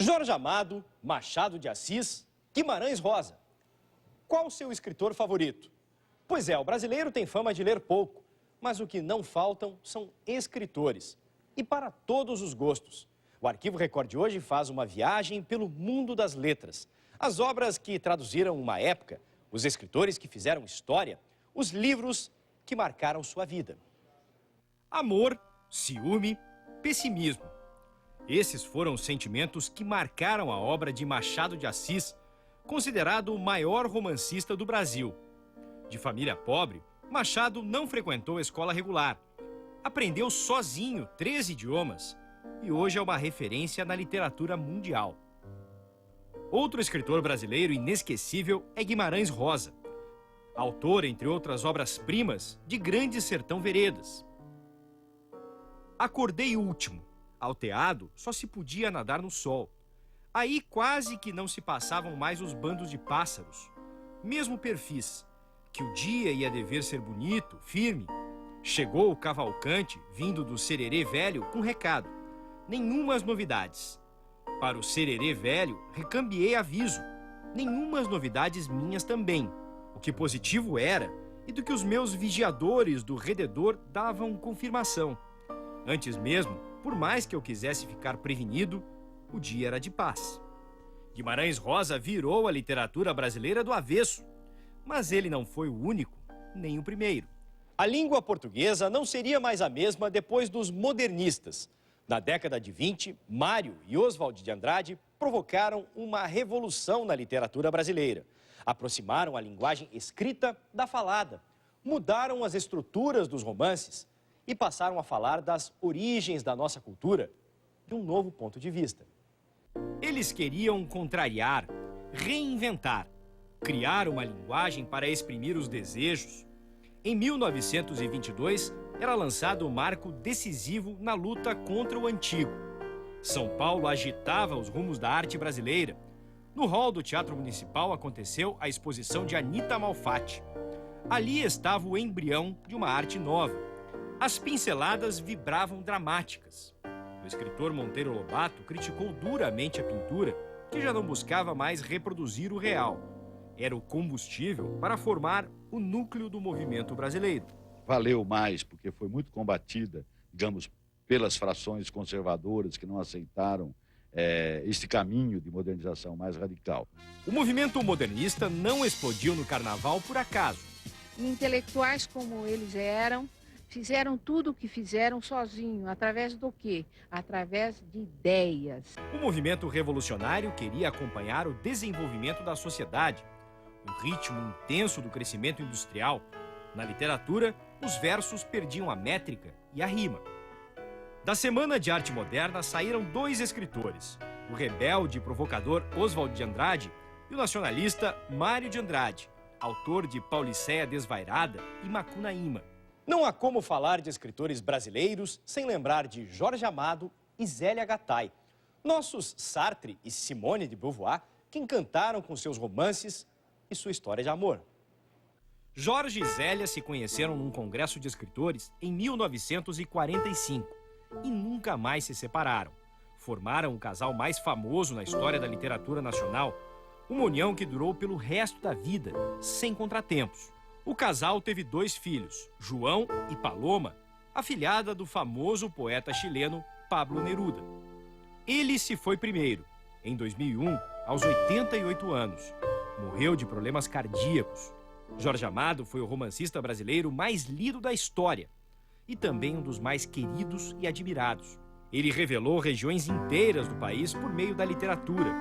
Jorge Amado, Machado de Assis, Guimarães Rosa. Qual o seu escritor favorito? Pois é, o brasileiro tem fama de ler pouco, mas o que não faltam são escritores. E para todos os gostos. O Arquivo Record de hoje faz uma viagem pelo mundo das letras. As obras que traduziram uma época, os escritores que fizeram história, os livros que marcaram sua vida. Amor, ciúme, pessimismo. Esses foram os sentimentos que marcaram a obra de Machado de Assis, considerado o maior romancista do Brasil. De família pobre, Machado não frequentou a escola regular. Aprendeu sozinho 13 idiomas e hoje é uma referência na literatura mundial. Outro escritor brasileiro inesquecível é Guimarães Rosa, autor, entre outras obras-primas, de Grande Sertão Veredas. Acordei último. Alteado, só se podia nadar no sol. Aí quase que não se passavam mais os bandos de pássaros. Mesmo perfis, que o dia ia dever ser bonito, firme. Chegou o cavalcante, vindo do Sererê Velho, com recado. Nenhumas novidades. Para o Sererê Velho, recambiei aviso. Nenhumas novidades minhas também. O que positivo era, e do que os meus vigiadores do rededor davam confirmação. Antes mesmo, por mais que eu quisesse ficar prevenido, o dia era de paz. Guimarães Rosa virou a literatura brasileira do avesso, mas ele não foi o único, nem o primeiro. A língua portuguesa não seria mais a mesma depois dos modernistas. Na década de 20, Mário e Oswald de Andrade provocaram uma revolução na literatura brasileira. Aproximaram a linguagem escrita da falada, mudaram as estruturas dos romances e passaram a falar das origens da nossa cultura de um novo ponto de vista. Eles queriam contrariar, reinventar, criar uma linguagem para exprimir os desejos. Em 1922, era lançado o marco decisivo na luta contra o antigo. São Paulo agitava os rumos da arte brasileira. No hall do Teatro Municipal aconteceu a exposição de Anita Malfatti. Ali estava o embrião de uma arte nova. As pinceladas vibravam dramáticas. O escritor Monteiro Lobato criticou duramente a pintura, que já não buscava mais reproduzir o real. Era o combustível para formar o núcleo do movimento brasileiro. Valeu mais, porque foi muito combatida, digamos, pelas frações conservadoras que não aceitaram este caminho de modernização mais radical. O movimento modernista não explodiu no carnaval por acaso. Intelectuais como eles eram, fizeram tudo o que fizeram sozinho. Através do quê? Através de ideias. O movimento revolucionário queria acompanhar o desenvolvimento da sociedade, o ritmo intenso do crescimento industrial. Na literatura, os versos perdiam a métrica e a rima. Da Semana de Arte Moderna saíram dois escritores, o rebelde e provocador Oswald de Andrade e o nacionalista Mário de Andrade, autor de Pauliceia Desvairada e Macunaíma. Não há como falar de escritores brasileiros sem lembrar de Jorge Amado e Zélia Gattai, nossos Sartre e Simone de Beauvoir, que encantaram com seus romances e sua história de amor. Jorge e Zélia se conheceram num congresso de escritores em 1945 e nunca mais se separaram. Formaram o casal mais famoso na história da literatura nacional, uma união que durou pelo resto da vida, sem contratempos. O casal teve 2 filhos, João e Paloma, afilhada do famoso poeta chileno Pablo Neruda. Ele se foi primeiro, em 2001, aos 88 anos. Morreu de problemas cardíacos. Jorge Amado foi o romancista brasileiro mais lido da história e também um dos mais queridos e admirados. Ele revelou regiões inteiras do país por meio da literatura.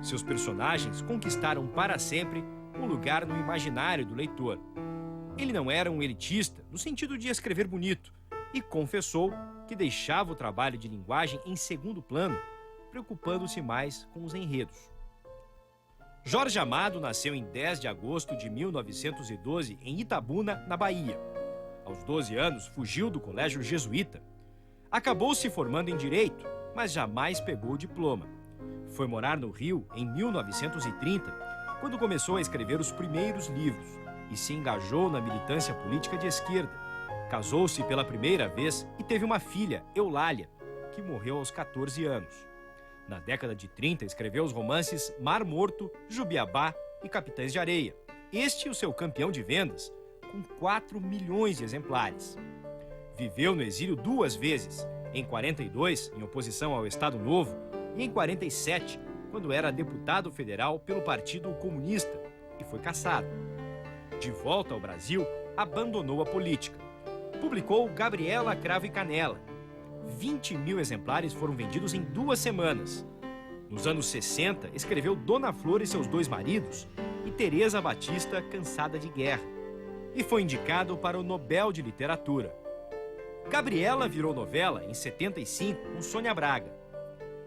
Seus personagens conquistaram para sempre um lugar no imaginário do leitor. Ele não era um elitista, no sentido de escrever bonito, e confessou que deixava o trabalho de linguagem em segundo plano, preocupando-se mais com os enredos. Jorge Amado nasceu em 10 de agosto de 1912 em Itabuna, na Bahia. Aos 12 anos, fugiu do colégio jesuíta. Acabou se formando em Direito, mas jamais pegou o diploma. Foi morar no Rio em 1930, quando começou a escrever os primeiros livros e se engajou na militância política de esquerda. Casou-se pela primeira vez e teve uma filha, Eulália, que morreu aos 14 anos. Na década de 30, escreveu os romances Mar Morto, Jubiabá e Capitães de Areia. Este o seu campeão de vendas, com 4 milhões de exemplares. Viveu no exílio 2 vezes, em 42, em oposição ao Estado Novo, e em 47, quando era deputado federal pelo Partido Comunista, e foi cassado. De volta ao Brasil, abandonou a política. Publicou Gabriela, Cravo e Canela. 20 mil exemplares foram vendidos em 2 semanas. Nos anos 60, escreveu Dona Flor e seus 2 maridos e Teresa Batista, Cansada de Guerra. E foi indicado para o Nobel de Literatura. Gabriela virou novela em 75 com Sônia Braga.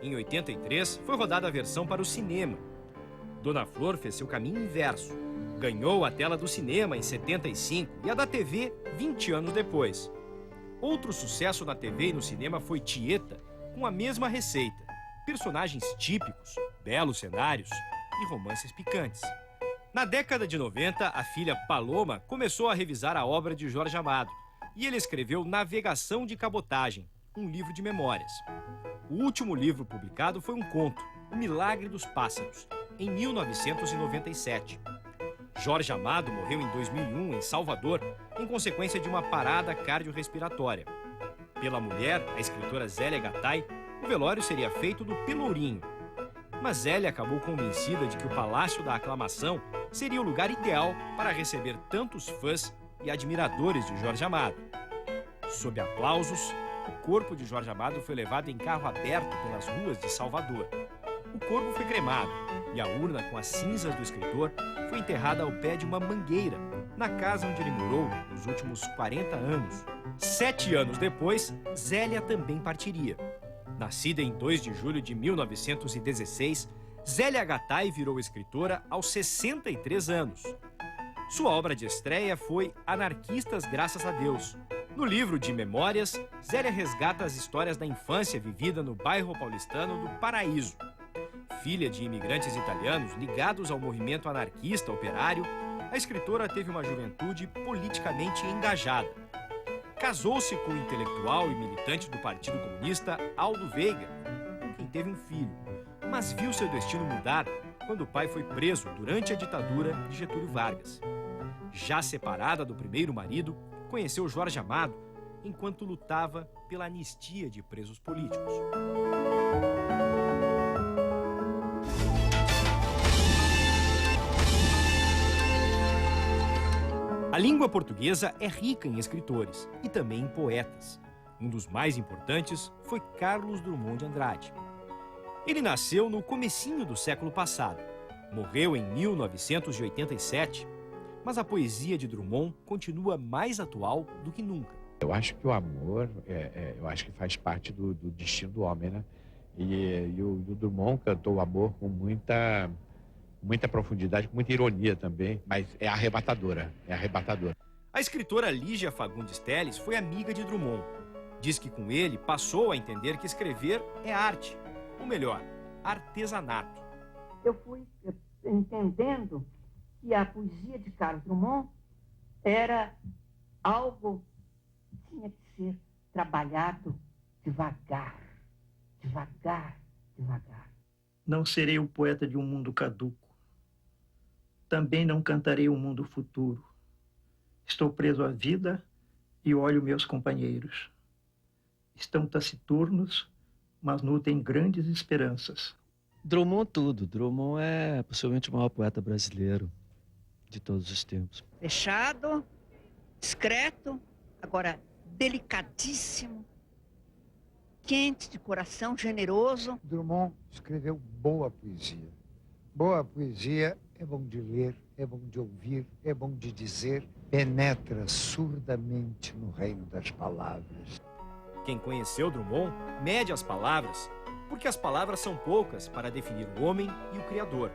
Em 83, foi rodada a versão para o cinema. Dona Flor fez seu caminho inverso. Ganhou a tela do cinema em 75 e a da TV 20 anos depois. Outro sucesso na TV e no cinema foi Tieta, com a mesma receita. Personagens típicos, belos cenários e romances picantes. Na década de 90, a filha Paloma começou a revisar a obra de Jorge Amado e ele escreveu Navegação de Cabotagem, um livro de memórias. O último livro publicado foi um conto, O Milagre dos Pássaros, em 1997. Jorge Amado morreu em 2001 em Salvador, em consequência de uma parada cardiorrespiratória. Pela mulher, a escritora Zélia Gattai, o velório seria feito do Pelourinho. Mas Zélia acabou convencida de que o Palácio da Aclamação seria o lugar ideal para receber tantos fãs e admiradores de Jorge Amado. Sob aplausos, o corpo de Jorge Amado foi levado em carro aberto pelas ruas de Salvador. O corpo foi cremado e a urna com as cinzas do escritor foi enterrada ao pé de uma mangueira, na casa onde ele morou nos últimos 40 anos. 7 anos depois, Zélia também partiria. Nascida em 2 de julho de 1916, Zélia Gattai virou escritora aos 63 anos. Sua obra de estreia foi Anarquistas Graças a Deus. No livro de memórias, Zélia resgata as histórias da infância vivida no bairro paulistano do Paraíso. Filha de imigrantes italianos ligados ao movimento anarquista operário, a escritora teve uma juventude politicamente engajada. Casou-se com o intelectual e militante do Partido Comunista Aldo Veiga, com quem teve um filho, mas viu seu destino mudar quando o pai foi preso durante a ditadura de Getúlio Vargas. Já separada do primeiro marido, conheceu Jorge Amado enquanto lutava pela anistia de presos políticos. A língua portuguesa é rica em escritores e também em poetas. Um dos mais importantes foi Carlos Drummond de Andrade. Ele nasceu no comecinho do século passado. Morreu em 1987, mas a poesia de Drummond continua mais atual do que nunca. Eu acho que o amor, eu acho que faz parte do destino do homem, né? E o Drummond cantou o amor com muita profundidade, com muita ironia também, mas é arrebatadora. A escritora Lígia Fagundes Telles foi amiga de Drummond. Diz que com ele passou a entender que escrever é arte, ou melhor, artesanato. Eu fui entendendo que a poesia de Carlos Drummond era algo que tinha que ser trabalhado devagar, devagar, devagar. Não serei o poeta de um mundo caduco. Também não cantarei o mundo futuro. Estou preso à vida e olho meus companheiros. Estão taciturnos, mas nutrem grandes esperanças. Drummond tudo. Drummond é possivelmente o maior poeta brasileiro de todos os tempos. Fechado, discreto, agora delicadíssimo, quente de coração, generoso. Drummond escreveu boa poesia. Boa poesia é bom de ler, é bom de ouvir, é bom de dizer, penetra surdamente no reino das palavras. Quem conheceu Drummond mede as palavras, porque as palavras são poucas para definir o homem e o Criador.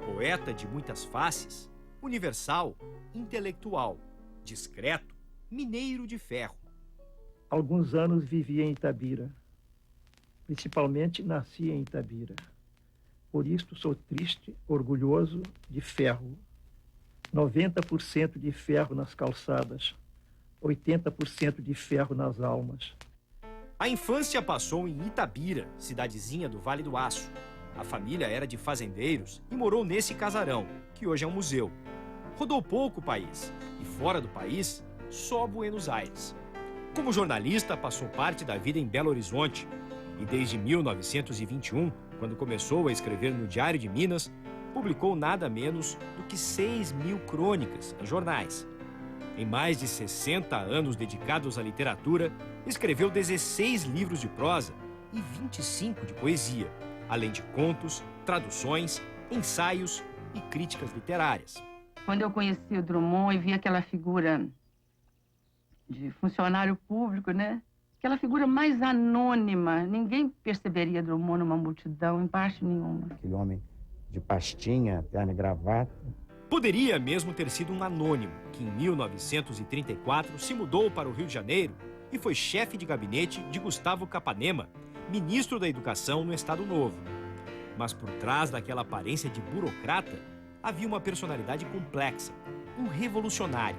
Poeta de muitas faces, universal, intelectual, discreto, mineiro de ferro. Alguns anos vivi em Itabira. Principalmente nasci em Itabira. Por isto sou triste, orgulhoso, de ferro. 90% de ferro nas calçadas, 80% de ferro nas almas. A infância passou em Itabira, cidadezinha do Vale do Aço. A família era de fazendeiros e morou nesse casarão, que hoje é um museu. Rodou pouco o país e, fora do país, só Buenos Aires. Como jornalista, passou parte da vida em Belo Horizonte e desde 1921, quando começou a escrever no Diário de Minas, publicou nada menos do que 6.000 crônicas em jornais. Em mais de 60 anos dedicados à literatura, escreveu 16 livros de prosa e 25 de poesia, além de contos, traduções, ensaios e críticas literárias. Quando eu conheci o Drummond e vi aquela figura de funcionário público, né? Aquela figura mais anônima, ninguém perceberia Drummond numa multidão, em parte nenhuma. Aquele homem de pastinha, terno e gravata. Poderia mesmo ter sido um anônimo, que em 1934 se mudou para o Rio de Janeiro e foi chefe de gabinete de Gustavo Capanema, ministro da Educação no Estado Novo. Mas por trás daquela aparência de burocrata, havia uma personalidade complexa, um revolucionário.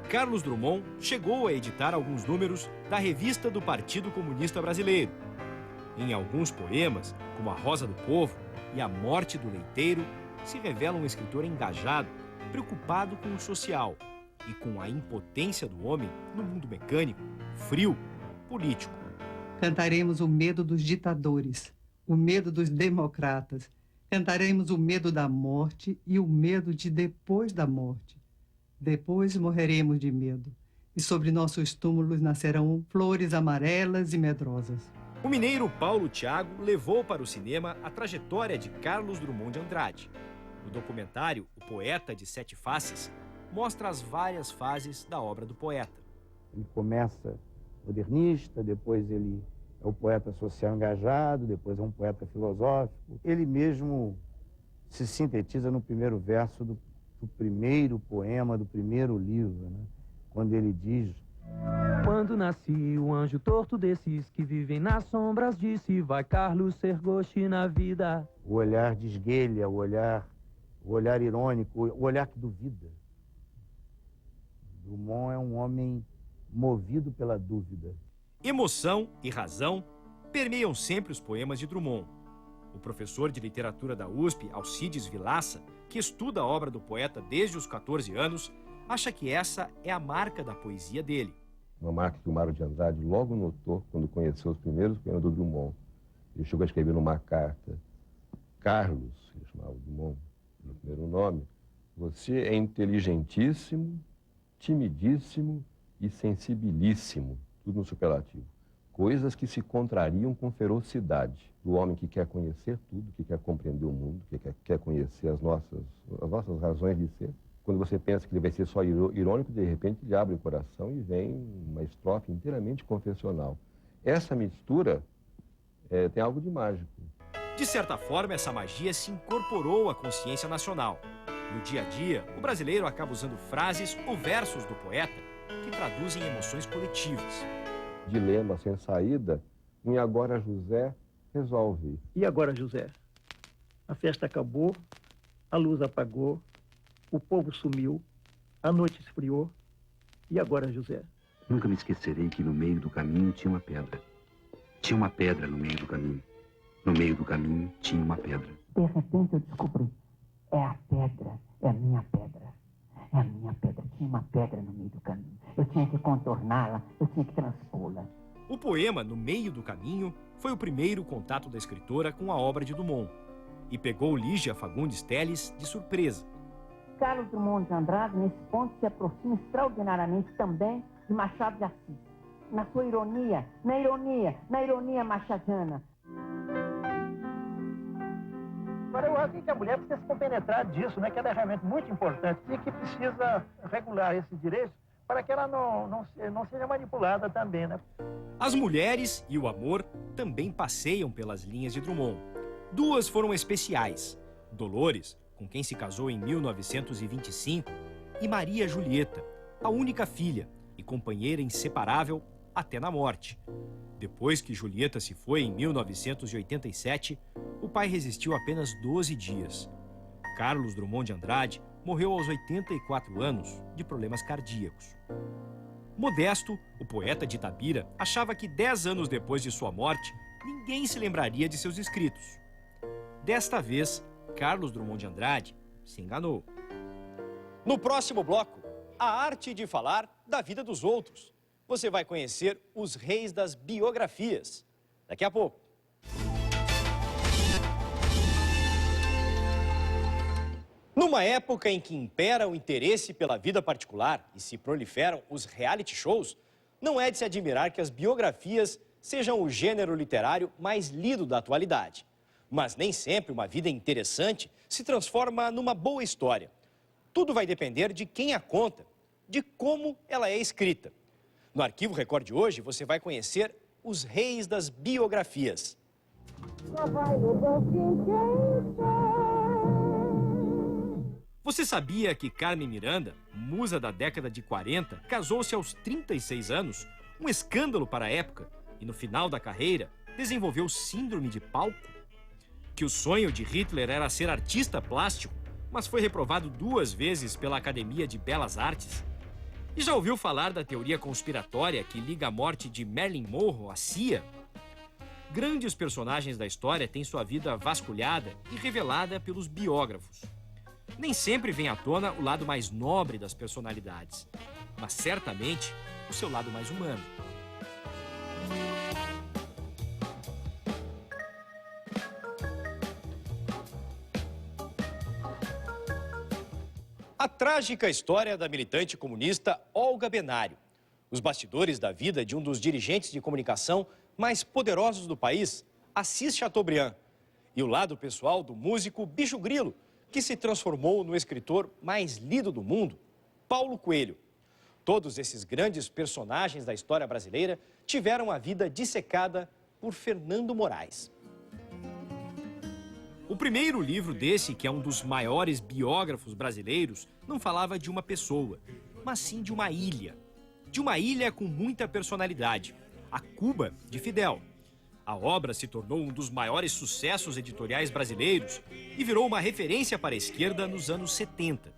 Carlos Drummond chegou a editar alguns números da Revista do Partido Comunista Brasileiro. Em alguns poemas, como A Rosa do Povo e A Morte do Leiteiro, se revela um escritor engajado, preocupado com o social e com a impotência do homem no mundo mecânico, frio, político. Cantaremos o medo dos ditadores, o medo dos democratas. Cantaremos o medo da morte e o medo de depois da morte. Depois morreremos de medo, e sobre nossos túmulos nascerão flores amarelas e medrosas. O mineiro Paulo Thiago levou para o cinema a trajetória de Carlos Drummond de Andrade. O documentário O Poeta de Sete Faces mostra as várias fases da obra do poeta. Ele começa modernista, depois ele é o poeta social engajado, depois é um poeta filosófico. Ele mesmo se sintetiza no primeiro verso do primeiro poema, do primeiro livro, né? Quando ele diz: quando nasci, o anjo torto desses que vivem nas sombras disse: vai Carlos ser goste na vida. O olhar de esguelha, o olhar irônico, o olhar que duvida. Drummond é um homem movido pela dúvida. Emoção e razão permeiam sempre os poemas de Drummond. O professor de literatura da USP, Alcides Vilaça, que estuda a obra do poeta desde os 14 anos, acha que essa é a marca da poesia dele. Uma marca que o Mário de Andrade logo notou quando conheceu os primeiros poemas do Drummond. Ele chegou a escrever numa carta: Carlos, ele chamava o Drummond no primeiro nome, você é inteligentíssimo, timidíssimo e sensibilíssimo, tudo no superlativo. Coisas que se contrariam com ferocidade do homem que quer conhecer tudo, que quer compreender o mundo, que quer conhecer as nossas razões de ser. Quando você pensa que ele vai ser só irônico, de repente ele abre o coração e vem uma estrofe inteiramente confessional. Essa mistura tem algo de mágico. De certa forma, essa magia se incorporou à consciência nacional. No dia a dia, o brasileiro acaba usando frases ou versos do poeta que traduzem emoções coletivas. Dilema sem saída, e agora José resolve. E agora, José? A festa acabou, a luz apagou, o povo sumiu, a noite esfriou. E agora, José? Nunca me esquecerei que no meio do caminho tinha uma pedra. Tinha uma pedra no meio do caminho. No meio do caminho tinha uma pedra. De repente eu descobri, é a pedra, é a minha pedra. É a minha pedra, tinha uma pedra no meio do caminho. Eu tinha que contorná-la, eu tinha que transpô-la. O poema No Meio do Caminho foi o primeiro contato da escritora com a obra de Drummond e pegou Lígia Fagundes Telles de surpresa. Carlos Drummond de Andrade, nesse ponto, se aproxima extraordinariamente também de Machado de Assis. Na sua ironia, na ironia machadiana. Agora, eu acho que a mulher precisa se compenetrar disso, né? Que ela é realmente muito importante e que precisa regular esses direitos para que ela não seja manipulada também, né? As mulheres e o amor também passeiam pelas linhas de Drummond. Duas foram especiais: Dolores, com quem se casou em 1925, e Maria Julieta, a única filha e companheira inseparável até na morte. Depois que Julieta se foi em 1987, o pai resistiu apenas 12 dias. Carlos Drummond de Andrade morreu aos 84 anos de problemas cardíacos. Modesto, o poeta de Itabira, achava que 10 anos depois de sua morte, ninguém se lembraria de seus escritos. Desta vez, Carlos Drummond de Andrade se enganou. No próximo bloco, a arte de falar da vida dos outros. Você vai conhecer os reis das biografias. Daqui a pouco. Numa época em que impera o interesse pela vida particular e se proliferam os reality shows, não é de se admirar que as biografias sejam o gênero literário mais lido da atualidade. Mas nem sempre uma vida interessante se transforma numa boa história. Tudo vai depender de quem a conta, de como ela é escrita. No Arquivo Record de hoje, você vai conhecer os reis das biografias. Você sabia que Carmen Miranda, musa da década de 40, casou-se aos 36 anos, um escândalo para a época, e no final da carreira desenvolveu síndrome de palco? Que o sonho de Hitler era ser artista plástico, mas foi reprovado 2 vezes pela Academia de Belas Artes? E já ouviu falar da teoria conspiratória que liga a morte de Marilyn Monroe à CIA? Grandes personagens da história têm sua vida vasculhada e revelada pelos biógrafos. Nem sempre vem à tona o lado mais nobre das personalidades, mas certamente o seu lado mais humano. A trágica história da militante comunista Olga Benário. Os bastidores da vida de um dos dirigentes de comunicação mais poderosos do país, Assis Chateaubriand. E o lado pessoal do músico Bicho Grilo, que se transformou no escritor mais lido do mundo, Paulo Coelho. Todos esses grandes personagens da história brasileira tiveram a vida dissecada por Fernando Moraes. O primeiro livro desse, que é um dos maiores biógrafos brasileiros, não falava de uma pessoa, mas sim de uma ilha. De uma ilha com muita personalidade, a Cuba de Fidel. A obra se tornou um dos maiores sucessos editoriais brasileiros e virou uma referência para a esquerda nos anos 70.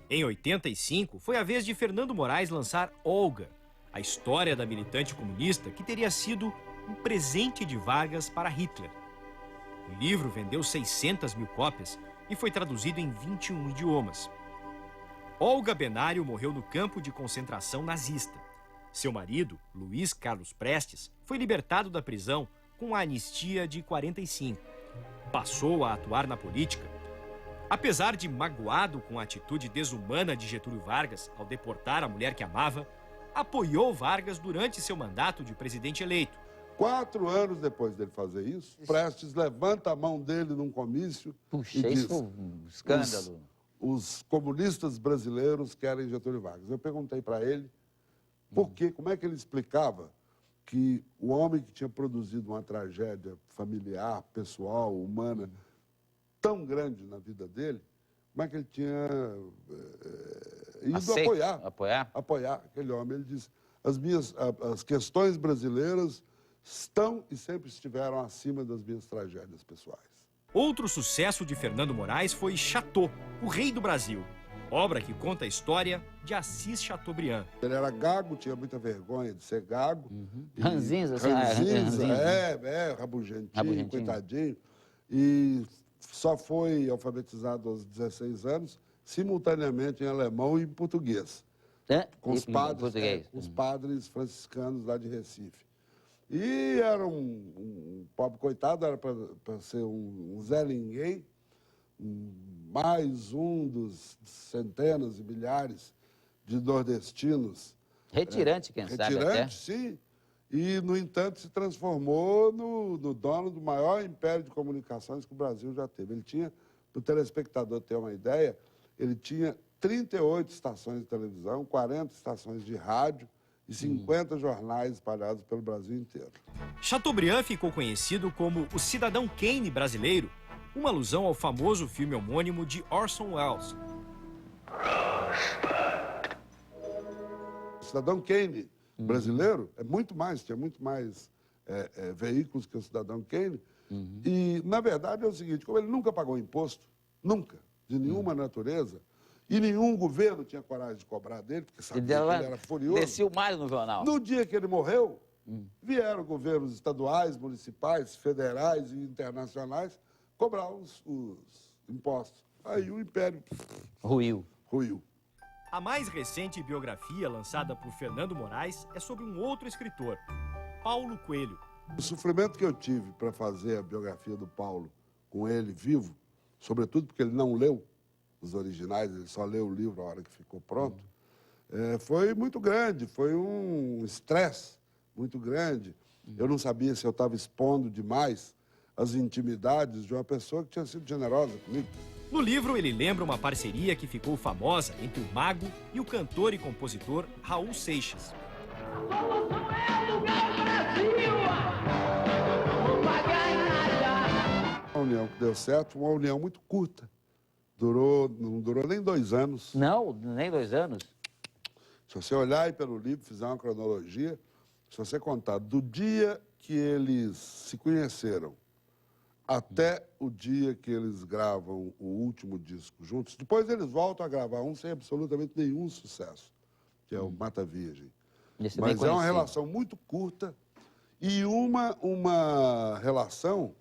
Em 85, foi a vez de Fernando Moraes lançar Olga, a história da militante comunista que teria sido um presente de Vargas para Hitler. O livro vendeu 600 mil cópias e foi traduzido em 21 idiomas. Olga Benário morreu no campo de concentração nazista. Seu marido, Luiz Carlos Prestes, foi libertado da prisão com a anistia de 45. Passou a atuar na política. Apesar de magoado com a atitude desumana de Getúlio Vargas ao deportar a mulher que amava, apoiou Vargas durante seu mandato de presidente eleito. 4 anos depois dele fazer isso, Prestes levanta a mão dele num comício e diz, isso foi um escândalo. Os comunistas brasileiros querem Getúlio Vargas. Eu perguntei para ele por quê, como é que ele explicava que o homem que tinha produzido uma tragédia familiar, pessoal, humana, tão grande na vida dele, como é que ele tinha ido apoiar aquele homem. Ele disse, as questões brasileiras estão e sempre estiveram acima das minhas tragédias pessoais. Outro sucesso de Fernando Moraes foi Chateau, o Rei do Brasil, obra que conta a história de Assis Chateaubriand. Ele era gago, tinha muita vergonha de ser gago. Ranzinza, rabugentinho, coitadinho. E só foi alfabetizado aos 16 anos, simultaneamente em alemão e em português. Com os padres franciscanos lá de Recife. E era um pobre coitado, era para ser um Zé Ninguém, mais um dos centenas e milhares de nordestinos. Retirante, quem sabe até. Retirante, sim. E, no entanto, se transformou no dono do maior império de comunicações que o Brasil já teve. Ele tinha, para o telespectador ter uma ideia, ele tinha 38 estações de televisão, 40 estações de rádio, e 50 jornais espalhados pelo Brasil inteiro. Chateaubriand ficou conhecido como o cidadão Kane brasileiro, uma alusão ao famoso filme homônimo de Orson Welles. O cidadão Kane brasileiro tinha muito mais veículos que o cidadão Kane. E, na verdade, é o seguinte, como ele nunca pagou imposto, nunca, de nenhuma natureza, E nenhum governo tinha coragem de cobrar dele, porque sabia que ele era furioso. Descia o Mário no jornal. No dia que ele morreu, vieram governos estaduais, municipais, federais e internacionais cobrar os impostos. Aí o império ruiu. A mais recente biografia lançada por Fernando Moraes é sobre um outro escritor, Paulo Coelho. O sofrimento que eu tive para fazer a biografia do Paulo com ele vivo, sobretudo porque ele não leu os originais, ele só leu o livro na hora que ficou pronto, foi muito grande, foi um estresse muito grande. Eu não sabia se eu estava expondo demais as intimidades de uma pessoa que tinha sido generosa comigo. No livro, ele lembra uma parceria que ficou famosa entre o mago e o cantor e compositor Raul Seixas. A união que deu certo, uma união muito curta. Não durou nem 2 anos. Não, nem 2 anos? Se você olhar aí pelo livro, fizer uma cronologia, se você contar do dia que eles se conheceram até o dia que eles gravam o último disco juntos, depois eles voltam a gravar um sem absolutamente nenhum sucesso, que é o Mata Virgem. Mas é uma relação muito curta e uma relação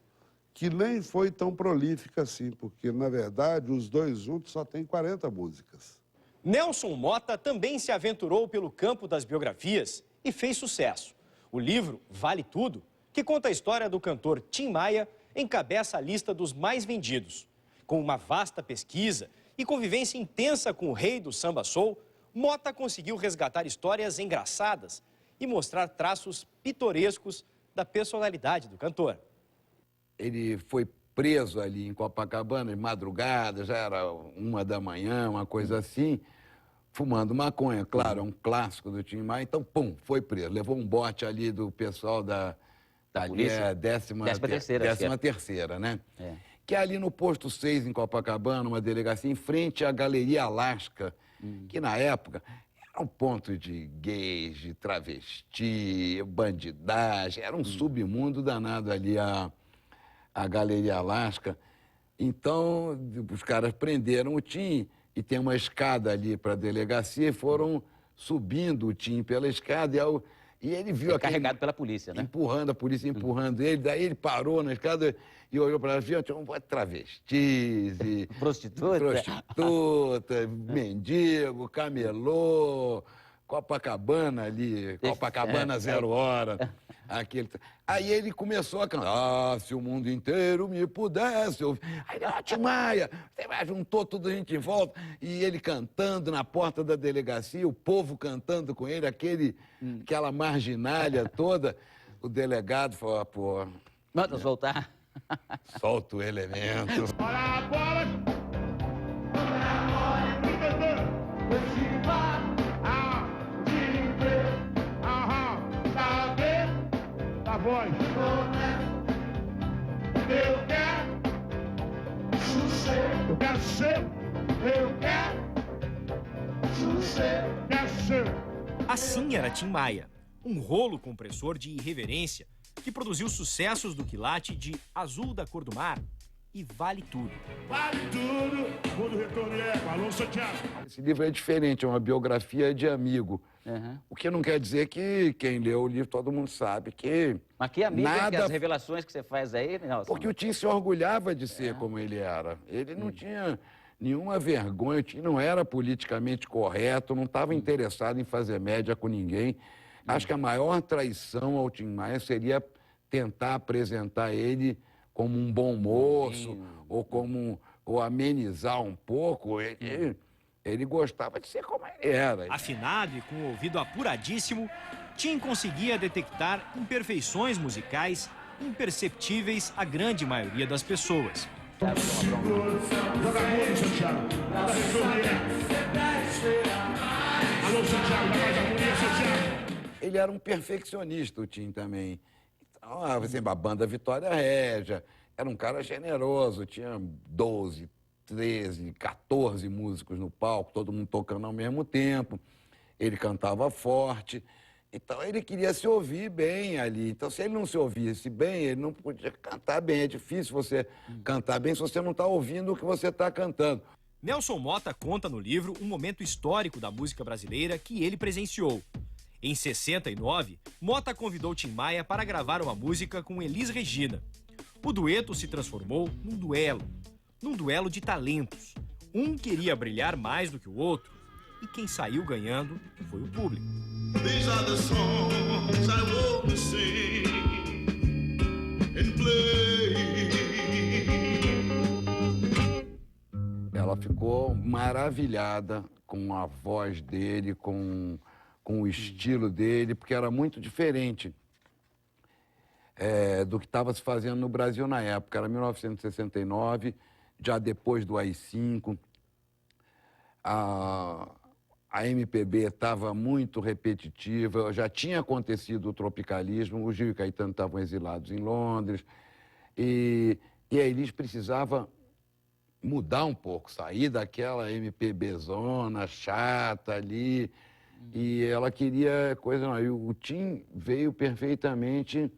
que nem foi tão prolífica assim, porque, na verdade, os dois juntos só têm 40 músicas. Nelson Motta também se aventurou pelo campo das biografias e fez sucesso. O livro Vale Tudo, que conta a história do cantor Tim Maia, encabeça a lista dos mais vendidos. Com uma vasta pesquisa e convivência intensa com o rei do samba soul, Motta conseguiu resgatar histórias engraçadas e mostrar traços pitorescos da personalidade do cantor. Ele foi preso ali em Copacabana de madrugada, já era 1 da manhã, uma coisa assim, fumando maconha, claro, é um clássico do Tim Maia, então, pum, foi preso. Levou um bote ali do pessoal da polícia? 13ª, né? Que é ali no posto 6, em Copacabana, uma delegacia, em frente à Galeria Alaska, que na época era um ponto de gays, de travesti, bandidagem, era um submundo danado ali a Galeria Alaska. Então, os caras prenderam o Tim e tem uma escada ali para a delegacia e foram subindo o Tim pela escada e ele viu carregado pela polícia, né? Empurrando, a polícia empurrando ele, daí ele parou na escada e olhou para ela e viu, tinha um travestis e... Prostituta, mendigo, camelô, Copacabana ali, Copacabana 0 hora. Aí ele começou a cantar, se o mundo inteiro me pudesse ouvir. Aí, Tim Maia, juntou toda a gente em volta, e ele cantando na porta da delegacia, o povo cantando com ele, aquela marginalia toda. O delegado falou, pô... Manda soltar. Solta o elemento. Olha a bola! Voz. Eu quero sossego. Eu quero sossego. Eu quero sossego. Quero sossego. Assim era Tim Maia, um rolo compressor de irreverência que produziu sucessos do quilate de Azul da Cor do Mar e Vale Tudo. Vale tudo. Quando o retorno é com Alô Santiago. Esse livro é diferente, é uma biografia de amigo. O que não quer dizer que quem leu o livro, todo mundo sabe que... Mas que amigo é que as revelações que você faz aí... Não, porque o Tim se orgulhava de ser como ele era. Ele não tinha nenhuma vergonha, o Tim não era politicamente correto, não estava interessado em fazer média com ninguém. Acho que a maior traição ao Tim Maia seria tentar apresentar ele como um bom moço, ou amenizar um pouco. Ele gostava de ser como ele era. Afinado e com o ouvido apuradíssimo, Tim conseguia detectar imperfeições musicais imperceptíveis à grande maioria das pessoas. Ele era um perfeccionista, o Tim também. Então, a banda Vitória Régia, era um cara generoso, tinha 12, 13, 14 músicos no palco, todo mundo tocando ao mesmo tempo. Ele cantava forte, então ele queria se ouvir bem ali. Então, se ele não se ouvisse bem, ele não podia cantar bem. É difícil você cantar bem se você não está ouvindo o que você está cantando. Nelson Motta conta no livro um momento histórico da música brasileira que ele presenciou. Em 69, Motta convidou Tim Maia para gravar uma música com Elis Regina. O dueto se transformou num duelo de talentos. Um queria brilhar mais do que o outro, e quem saiu ganhando foi o público. These are the songs I want to sing and play. Ela ficou maravilhada com a voz dele, com o estilo dele, porque era muito diferente do que estava se fazendo no Brasil na época. Era 1969, já depois do AI-5. A MPB estava muito repetitiva, já tinha acontecido o tropicalismo, o Gil e Caetano estavam exilados em Londres, e a Elis precisava mudar um pouco, sair daquela MPB-zona chata ali, e ela queria coisa... Não, e o Tim veio perfeitamente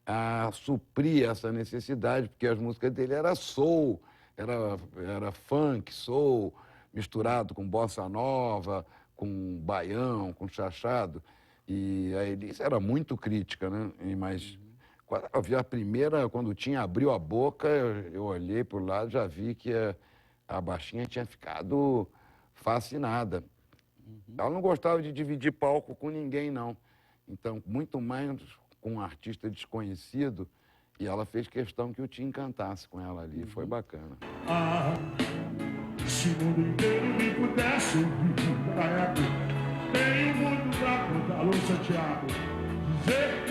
a suprir essa necessidade, porque as músicas dele eram soul, era funk, soul, misturado com bossa nova, com baião, com chachado. E a Elis era muito crítica, né? Mas quando eu vi a primeira, quando o Tim abriu a boca, eu olhei por lá, já vi que a baixinha tinha ficado fascinada. Ela não gostava de dividir palco com ninguém, não. Então, muito mais com um artista desconhecido, e ela fez questão que o Tim cantasse com ela ali. Foi bacana. Se o mundo inteiro me pudesse ouvir pra eco, tem muito pra contar. Alô, Santiago, dizer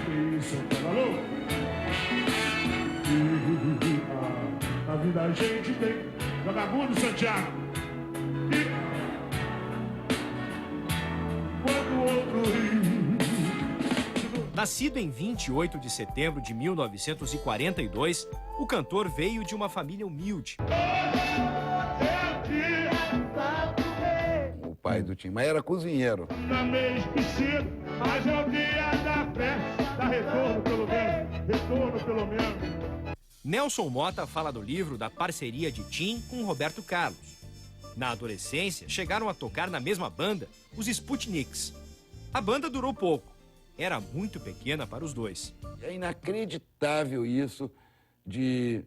que isso é alô. A vida a gente tem vagabundo, Santiago. Quando o outro rio. Nascido em 28 de setembro de 1942, o cantor veio de uma família humilde. O pai do Tim Maia era cozinheiro. Mas é o dia da festa, dá retorno pelo menos. Nelson Motta fala no livro da parceria de Tim com Roberto Carlos. Na adolescência, chegaram a tocar na mesma banda, os Sputniks. A banda durou pouco. Era muito pequena para os dois. É inacreditável isso de,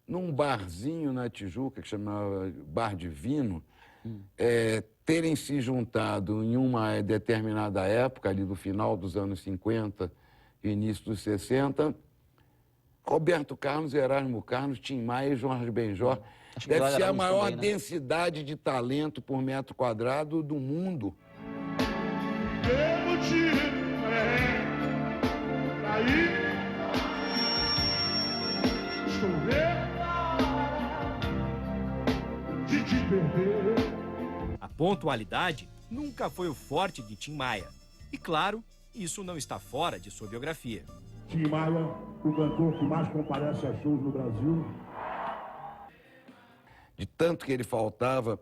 num barzinho na Tijuca, que chamava Bar Divino, terem se juntado em uma determinada época, ali do final dos anos 50 e início dos 60, Roberto Carlos, Erasmo Carlos, Tim Maia e Jorge Benjor. Deve ser a maior também, né? Densidade de talento por metro quadrado do mundo. Aí, de te perder. A pontualidade nunca foi o forte de Tim Maia. E claro, isso não está fora de sua biografia. Tim Maia, o cantor que mais comparece a shows no Brasil. De tanto que ele faltava,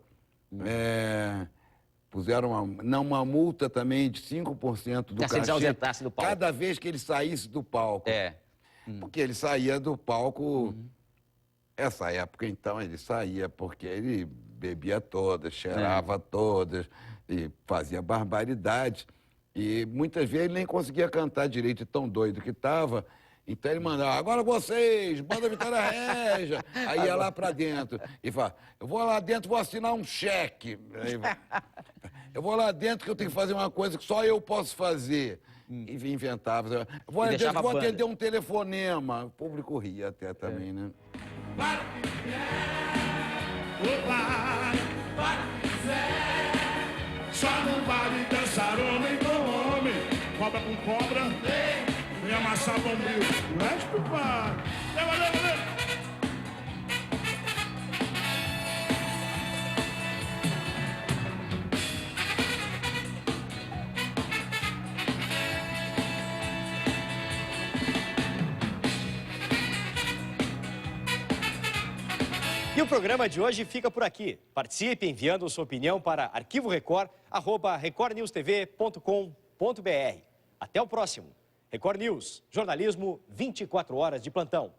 puseram uma multa também de 5% do cachê. Se ausentasse do palco. Cada vez que ele saísse do palco. Porque ele saía do palco... Essa época, então, ele saía porque ele bebia todas, cheirava todas e fazia barbaridade. E muitas vezes ele nem conseguia cantar direito, de tão doido que estava. Então ele mandava, agora vocês, banda Vitória Régia. Aí ia lá pra dentro e fala, eu vou lá dentro, vou assinar um cheque. Eu vou lá dentro que eu tenho que fazer uma coisa que só eu posso fazer. E inventava. Eu vou lá dentro, vou atender um telefonema. O público ria até também, né? Só não vale dançar homem com homem, cobra com cobra, nem amassar bombril. O resto vale. Valeu. E o programa de hoje fica por aqui. Participe enviando sua opinião para arquivorecord@recordnewstv.com.br. Até o próximo. Record News, jornalismo 24 horas de plantão.